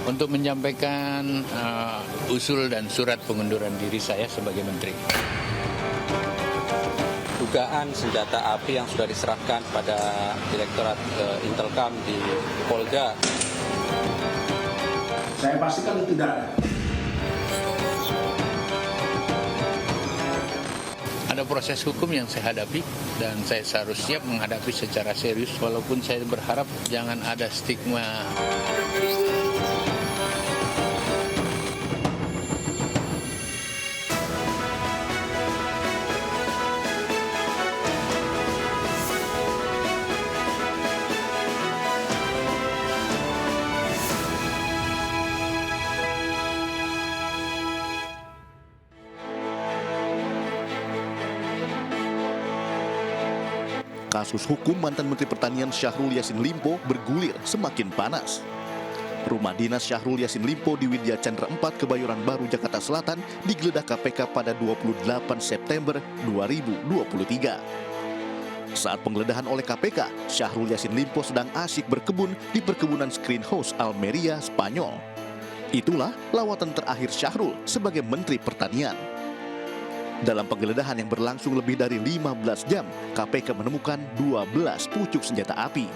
untuk menyampaikan usul dan surat pengunduran diri saya sebagai menteri. Dugaan senjata api yang sudah diserahkan pada Direktorat Intelkam di Polda. Saya pastikan itu tidak ada. Ada proses hukum yang saya hadapi dan saya harus siap menghadapi secara serius walaupun saya berharap jangan ada stigma. Kasus hukum mantan Menteri Pertanian Syahrul Yassin Limpo bergulir semakin panas. Rumah dinas Syahrul Yassin Limpo di Widya Chandra 4, Kebayoran Baru, Jakarta Selatan digeledah KPK pada 28 September 2023. Saat penggeledahan oleh KPK, Syahrul Yassin Limpo sedang asyik berkebun di perkebunan Greenhouse Almeria, Spanyol. Itulah lawatan terakhir Syahrul sebagai Menteri Pertanian. Dalam penggeledahan yang berlangsung lebih dari 15 jam, KPK menemukan 12 pucuk senjata api.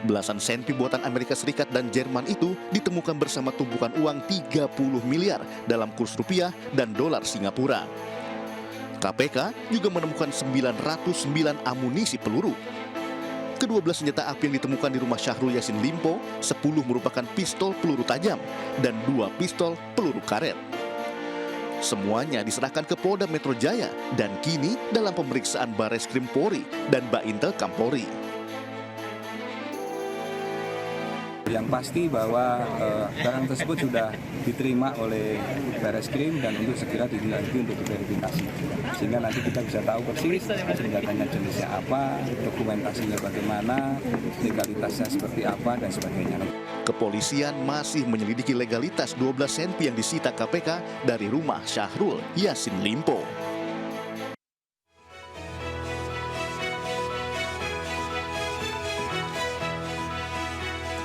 Belasan senpi buatan Amerika Serikat dan Jerman itu ditemukan bersama tumpukan uang 30 miliar dalam kurs rupiah dan dolar Singapura. KPK juga menemukan 909 amunisi peluru. Kedua senjata api yang ditemukan di rumah Syahrul Yassin Limpo, 10 merupakan pistol peluru tajam dan 2 pistol peluru karet. Semuanya diserahkan ke Polda Metro Jaya dan kini dalam pemeriksaan Barreskrim Polri dan Baintelkam Polri. Yang pasti bahwa barang tersebut sudah diterima oleh Barreskrim dan untuk segera dilanjutkan untuk diverifikasi. Sehingga nanti kita bisa tahu persis senjatanya jenisnya apa, dokumentasinya bagaimana, legalitasnya seperti apa, dan sebagainya. Kepolisian masih menyelidiki legalitas 12 senpi yang disita KPK dari rumah Syahrul Yassin Limpo.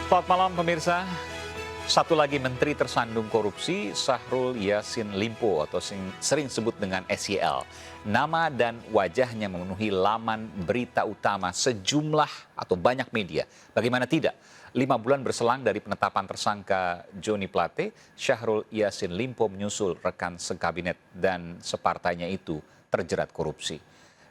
Selamat malam pemirsa. Satu lagi menteri tersandung korupsi, Syahrul Yassin Limpo atau sering sebut dengan SYL. Nama dan wajahnya memenuhi laman berita utama sejumlah atau banyak media. Bagaimana tidak? 5 bulan berselang dari penetapan tersangka Joni Plate, Syahrul Yassin Limpo menyusul rekan sekabinet dan separtainya itu terjerat korupsi.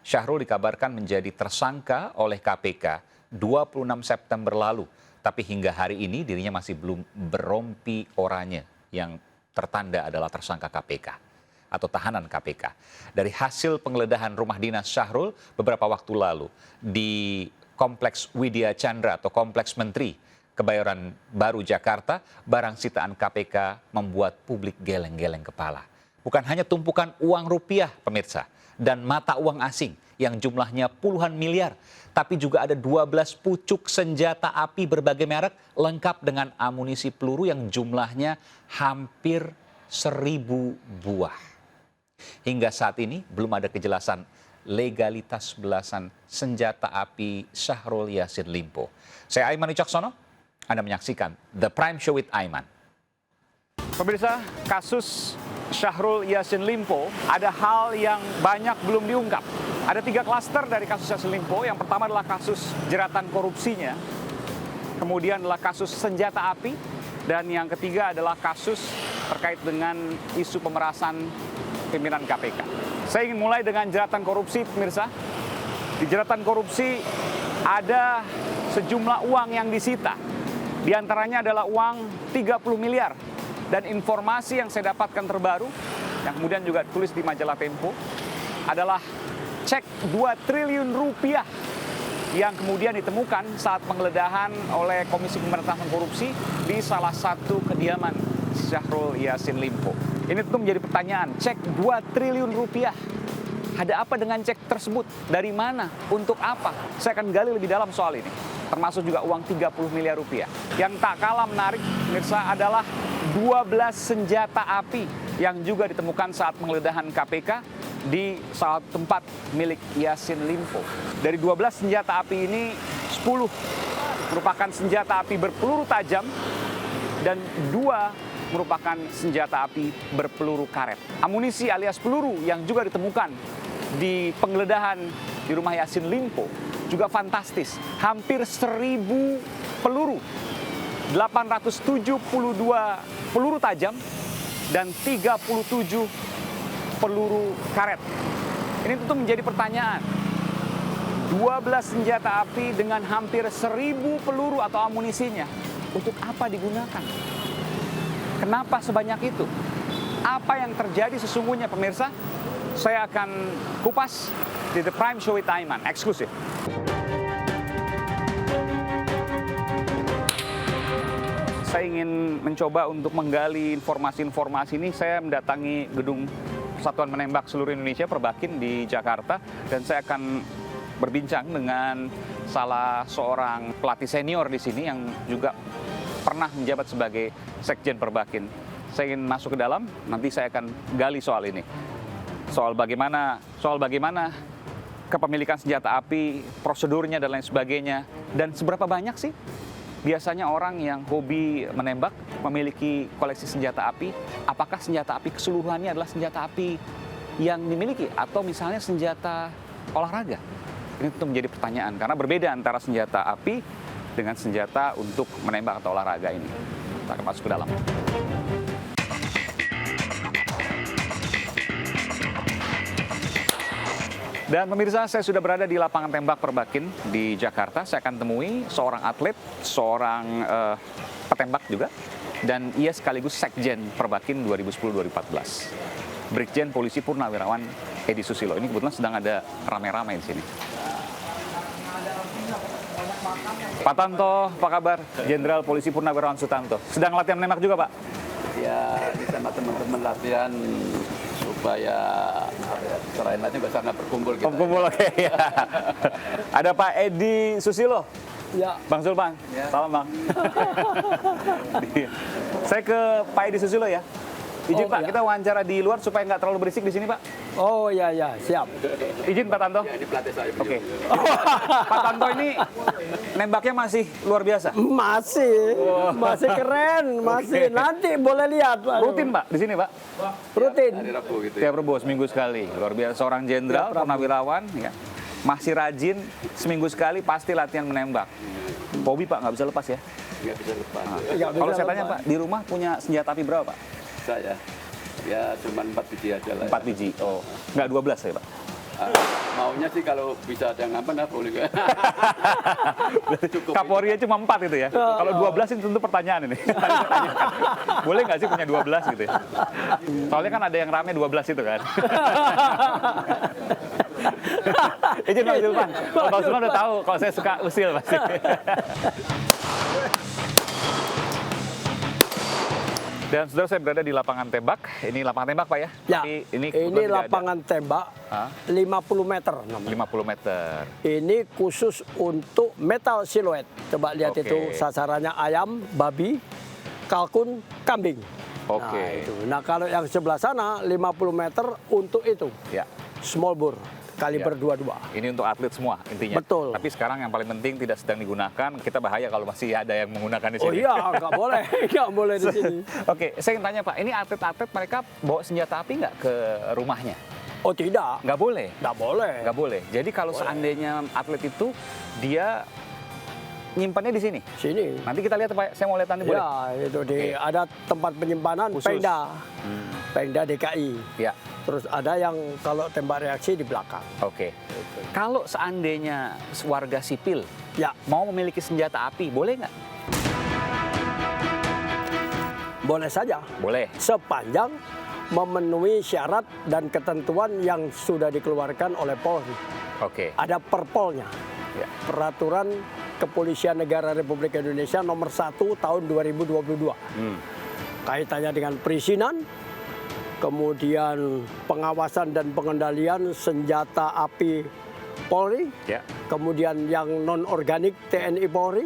Syahrul dikabarkan menjadi tersangka oleh KPK 26 September lalu. Tapi hingga hari ini dirinya masih belum berompi oranye yang tertanda adalah tersangka KPK atau tahanan KPK. Dari hasil penggeledahan rumah dinas Syahrul beberapa waktu lalu di Kompleks Widya Chandra atau Kompleks Menteri Kebayoran Baru Jakarta, barang sitaan KPK membuat publik geleng-geleng kepala. Bukan hanya tumpukan uang rupiah pemirsa dan mata uang asing yang jumlahnya puluhan miliar, tapi juga ada 12 pucuk senjata api berbagai merek lengkap dengan amunisi peluru yang jumlahnya hampir 1000 buah. Hingga saat ini belum ada kejelasan legalitas belasan senjata api Syahrul Yassin Limpo. Saya Aiman Wicaksono, Anda menyaksikan The Prime Show with Aiman. Pemirsa, kasus Syahrul Yassin Limpo ada hal yang banyak belum diungkap. Ada 3 klaster dari kasus Yassin Limpo. Yang pertama adalah kasus jeratan korupsinya. Kemudian adalah kasus senjata api. Dan yang ketiga adalah kasus terkait dengan isu pemerasan pimpinan KPK. Saya ingin mulai dengan jeratan korupsi, pemirsa. Di jeratan korupsi ada sejumlah uang yang disita. Di antaranya adalah uang 30 miliar. Dan informasi yang saya dapatkan terbaru, yang kemudian juga tulis di majalah Tempo, adalah cek 2 triliun rupiah yang kemudian ditemukan saat penggeledahan oleh Komisi Pemberantasan Korupsi di salah satu kediaman Syahrul Yassin Limpo. Ini tentu menjadi pertanyaan, cek 2 triliun rupiah. Ada apa dengan cek tersebut? Dari mana? Untuk apa? Saya akan gali lebih dalam soal ini. Termasuk juga uang 30 miliar rupiah. Yang tak kalah menarik, pemirsa, adalah 12 senjata api yang juga ditemukan saat penggeledahan KPK di salah satu tempat milik Yassin Limpo. Dari 12 senjata api ini, 10 merupakan senjata api berpeluru tajam dan 2 merupakan senjata api berpeluru karet. Amunisi alias peluru yang juga ditemukan di penggeledahan di rumah Yassin Limpo juga fantastis. Hampir 1.000 peluru, 872 peluru tajam, dan 37 peluru karet. Ini tentu menjadi pertanyaan. 12 senjata api dengan hampir 1.000 peluru atau amunisinya. Untuk apa digunakan? Kenapa sebanyak itu? Apa yang terjadi sesungguhnya, pemirsa? Saya akan kupas di The Prime Show with Aiman, eksklusif. Saya ingin mencoba untuk menggali informasi-informasi ini. Saya mendatangi gedung Persatuan Menembak Seluruh Indonesia Perbakin di Jakarta, dan saya akan berbincang dengan salah seorang pelatih senior di sini yang juga pernah menjabat sebagai Sekjen Perbakin. Saya ingin masuk ke dalam, nanti saya akan gali soal ini. Soal bagaimana kepemilikan senjata api, prosedurnya dan lain sebagainya, dan seberapa banyak sih biasanya orang yang hobi menembak memiliki koleksi senjata api. Apakah senjata api keseluruhannya adalah senjata api yang dimiliki atau misalnya senjata olahraga? Ini tentu menjadi pertanyaan karena berbeda antara senjata api dengan senjata untuk menembak atau olahraga ini. Kita akan masuk ke dalam. Dan pemirsa, saya sudah berada di lapangan tembak Perbakin di Jakarta. Saya akan temui seorang atlet, seorang petembak juga, dan ia sekaligus Sekjen Perbakin 2010-2014. Brigjen Polisi Purnawirawan Edi Susilo. Ini kebetulan sedang ada rame-rame di sini. Pak Tanto, apa kabar? Jenderal Polisi Purnawirawan Sutanto. Sedang latihan menembak juga, Pak? Ya, sama teman-teman latihan supaya selain latihan bisa nggak berkumpul gitu. Berkumpul, oke. Ya. Ada Pak Edi Susilo. Ya. Bang Sulpan. Ya. Salam, Bang. Saya ke Pak Edi Susilo ya. Izin Oh, Pak, ya. kita wawancara di luar supaya nggak terlalu berisik di sini, Pak. Oh ya ya, siap. Izin Pak Tanto. Ya, ini pelatih saya. Oke. Pak Tanto ini nembaknya masih luar biasa. Masih keren, masih. Oke. Nanti boleh lihat, Pak. Rutin, Pak, di sini, Pak. Rutin. Hari Rabu gitu ya. Tiap Rabu seminggu sekali. Luar biasa, seorang jenderal, purnawirawan, ya. Masih rajin, seminggu sekali pasti latihan menembak. Hobi, Pak, nggak bisa lepas ya. Nggak bisa lepas. Nggak bisa Kalau saya tanya, lepas. Pak, di rumah punya senjata api berapa, Pak? Saya ya cuma 4 biji aja lah. 4 biji. Oh, nggak 12 ya, Pak? Maunya sih kalau bisa ada yang apa boleh. Cukup. Kapolri cuma 4 itu ya. Kalau 12 ini tentu pertanyaan ini. Tadi saya tanyakan. Boleh nggak sih punya 12 gitu ya? Soalnya kan ada yang rame 12 itu kan. Izin Bang Sulpan. Kalau Bang Sulpan udah tahu kalau saya suka usil pasti. Dan saudara, saya berada di lapangan tembak. Ini lapangan tembak, Pak ya? Ya. Tapi Ini kebetulan tidak ada. lapangan tembak Hah? 50 meter namanya. 50 meter. Ini khusus untuk metal siluet. Coba lihat Oke. itu sasarannya ayam, babi, kalkun, kambing. Oke. Nah, itu. Nah, kalau yang sebelah sana 50 meter untuk itu. Ya. Small bore kaliber Ya. 22. Ini untuk atlet semua intinya. Betul. Tapi sekarang yang paling penting tidak sedang digunakan. Kita bahaya kalau masih ada yang menggunakan di Oh sini. iya, nggak boleh. Nggak boleh di sini. Oke, saya ingin tanya Pak, ini atlet-atlet mereka bawa senjata api nggak ke rumahnya? Oh tidak. Nggak boleh? Nggak boleh. Nggak boleh. Jadi kalau seandainya atlet itu, dia nyimpannya di sini? Sini. Nanti kita lihat Pak, saya mau lihat nanti boleh? Ya, itu Oke. di ada tempat penyimpanan Khusus. Pemda. Pemda DKI. Ya, Terus ada yang kalau tembak reaksi di belakang. oke. Kalau seandainya warga sipil Ya, mau memiliki senjata api, boleh nggak? boleh saja. Boleh. Sepanjang memenuhi syarat dan ketentuan yang sudah dikeluarkan oleh Polri. Oke. Ada perpolnya. Ya. Peraturan Kepolisian Negara Republik Indonesia nomor 1 tahun 2022. Kaitannya dengan perizinan, kemudian pengawasan dan pengendalian senjata api Polri, Ya. kemudian yang non-organik TNI Polri,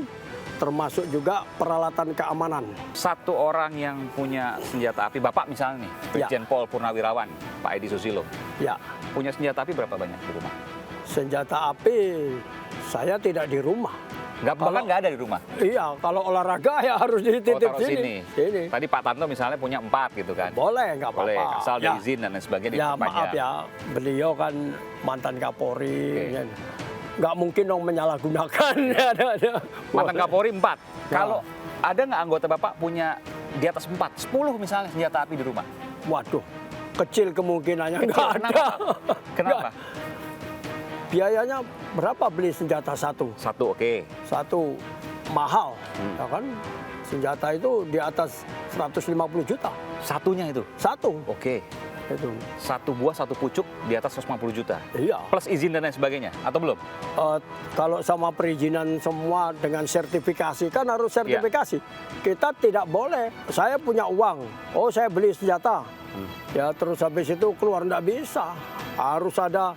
termasuk juga peralatan keamanan. Satu orang yang punya senjata api, Bapak misalnya nih, Brigjen Pol Purnawirawan, Pak Edi Susilo, Ya, punya senjata api berapa banyak di rumah? senjata api saya tidak di rumah. Bahkan nggak ada di rumah. Iya, kalau olahraga ya harus dititip taruh sini. Tadi Pak Tanto misalnya punya 4 gitu kan. Boleh, nggak Boleh, apa-apa. asal ada izin dan lain sebagainya. Ya diperpanjang. maaf ya, beliau kan mantan Kapolri. Oke. Ya. Nggak mungkin dong menyalahgunakan. Mantan Kapolri 4. Ya. Kalau ada nggak anggota Bapak punya di atas 4, 10 misalnya senjata api di rumah? Waduh, kecil kemungkinannya Kecil, nggak ada. kenapa? Kenapa? Nggak. Biayanya berapa beli senjata satu? Satu, oke. Satu mahal, ya kan? Senjata itu di atas 150 juta. Satunya itu? Satu. Oke. Itu. Satu buah, satu pucuk di atas 150 juta? Iya. Plus izin dan lain sebagainya? Atau belum? Kalau sama perizinan semua dengan sertifikasi, kan harus sertifikasi. Kita tidak boleh, saya punya uang, oh saya beli senjata. Ya terus habis itu keluar nggak bisa. Harus ada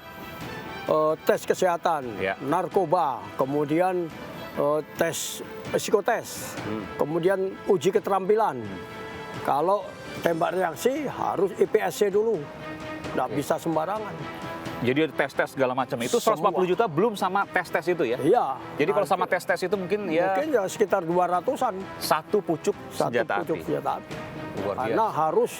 tes kesehatan, narkoba, kemudian tes psikotes, kemudian uji keterampilan. Kalau tembak reaksi harus IPSC dulu, nggak bisa sembarangan. Jadi ada tes-tes segala macam. Itu 140 juta belum sama tes-tes itu ya? Iya. Jadi kalau sama tes-tes itu mungkin ya sekitar 200-an. Satu pucuk senjata api. Senjata api. Luar biasa. Karena harus,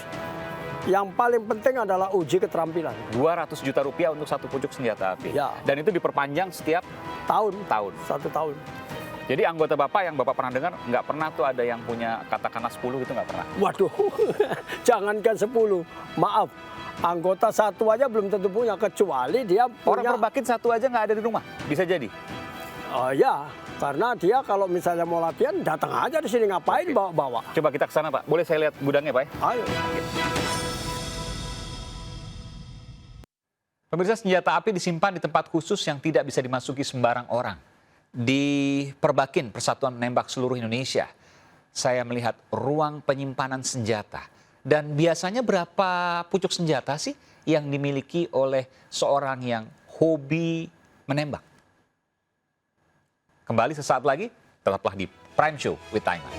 yang paling penting adalah uji keterampilan. 200 juta rupiah untuk satu pucuk senjata api. Ya. Dan itu diperpanjang setiap tahun. 1 tahun. Jadi anggota Bapak yang Bapak pernah dengar, nggak pernah tuh ada yang punya katakanlah 10 gitu, nggak pernah? Waduh, jangankan 10. Maaf, anggota satu aja belum tentu punya, kecuali dia punya. Orang Perbakin satu aja nggak ada di rumah, bisa jadi? Ya, karena dia kalau misalnya mau latihan, datang aja di sini, ngapain bawa-bawa. Coba kita ke sana Pak, boleh saya lihat gudangnya Pak? Ayo. Pemirsa, senjata api disimpan di tempat khusus yang tidak bisa dimasuki sembarang orang. Di Perbakin, Persatuan Menembak Seluruh Indonesia, saya melihat ruang penyimpanan senjata. Dan biasanya berapa pucuk senjata sih yang dimiliki oleh seorang yang hobi menembak? Kembali sesaat lagi, tetaplah di Prime Show with Taiman.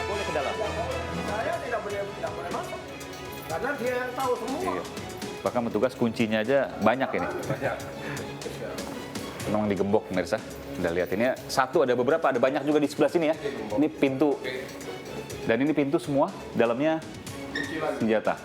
Boleh ke dalam. Saya tidak boleh masuk, karena dia yang tahu semua. Iya. Bahkan petugas kuncinya aja banyak ini. Memang digembok pemirsa. Udah lihat ini ya. Satu ada beberapa, ada banyak juga di sebelah sini ya. Ini pintu. Dan ini pintu semua, dalamnya senjata.